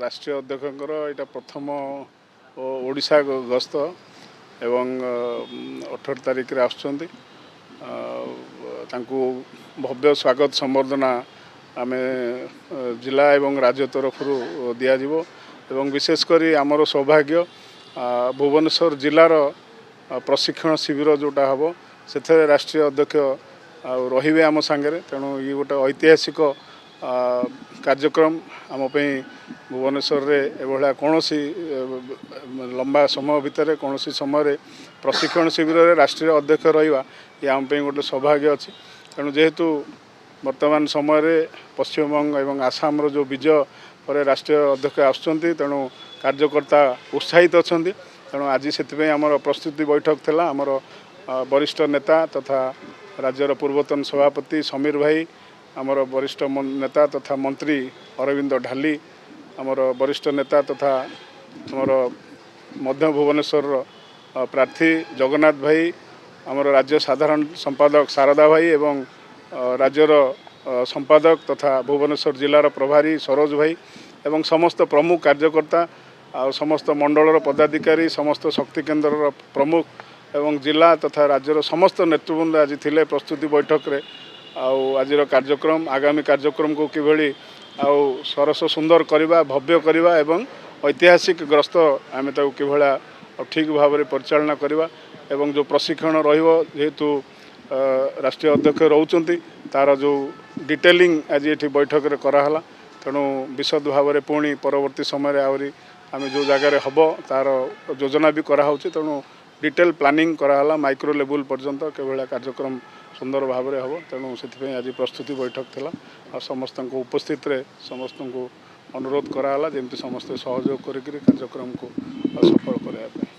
राष्ट्रीय अध्यक्षଙ୍କର ଏଇଟା ପ୍ରଥମ ଓଡ଼ିଶା ଗସ୍ତ ଏବଂ 18 ତାରିଖରେ ଆସୁଛନ୍ତି। ତାଙ୍କୁ ଭବ୍ୟ ସ୍ୱାଗତ ସମ୍ବର୍ଦ୍ଧନା ଆମେ जिला एवं राज्य तरफରୁ ଦିଆଯିବ ଏବଂ विशेष करी आमर सौभाग्य भुवनेश्वर जिलार प्रशिक्षण शिविर जोटा हम से राष्ट्रीय अध्यक्ष रे आम सांगे तेणु ये गोटे ऐतिहासिक कार्यक्रम आमपाई भुवनेश्वर रे एभला कौन लंबा समय भितर कौन समय प्रशिक्षण शिविर रे राष्ट्रीय अध्यक्ष रहा ये आम गोटे सौभाग्य अच्छी तेणु जेहेतु वर्तमान समय पश्चिमबंग एवं आसाम जो विजय पर राष्ट्रीय अध्यक्ष आसुँच तेणु कार्यकर्ता उत्साहित अच्छा तेणु आज से आमर प्रस्तुति बैठक थिला आमर वरिष्ठ नेता तथा राज्यर पूर्वतन सभापति समीर भाई आमर वरिष्ठ नेता तथा मंत्री अरविंद ढाली आमर वरिष्ठ नेता तथा आमर मध्य भुवनेश्वर प्रार्थी जगन्नाथ भाई आमर राज्य साधारण संपादक शारदा भाई एवं राज्यर संपादक तथा भुवनेश्वर जिलार प्रभारी सरोज भाई एवं समस्त प्रमुख कार्यकर्ता आ समस्त मंडलर पदाधिकारी समस्त शक्ति केन्द्र प्रमुख एवं जिला तथा राज्यर समस्त नेतृवृंद आज थिले प्रस्तुति बैठक रे आजिर कार्यक्रम आगामी कार्यक्रम को किभली सरस सुंदर करवा भव्य करवा एवं ऐतिहासिक ग्रस्त आम किभला ठीक भाव में परिचालना करवा एवं जो प्रशिक्षण रहिबो जेहेतु राष्ट्रीय अध्यक्ष रोचंती तार जो डिटेलिंग आज ये बैठक रे कराला तेणु विशद भाव में पुणी परवर्ती समय आहरी आम जो जगार हम तार योजना भी कराऊँ तेणु डिटेल प्लानिंग कराला माइक्रो लेवल पर्यंत केभला कार्यक्रम सुंदर भाव में हम तेणु से आज प्रस्तुति बैठक थिला आ समस्त उपस्थित रे समस्त को अनुरोध कराला जमती समस्त सहयोग करके कार्यक्रम को सफल कराया।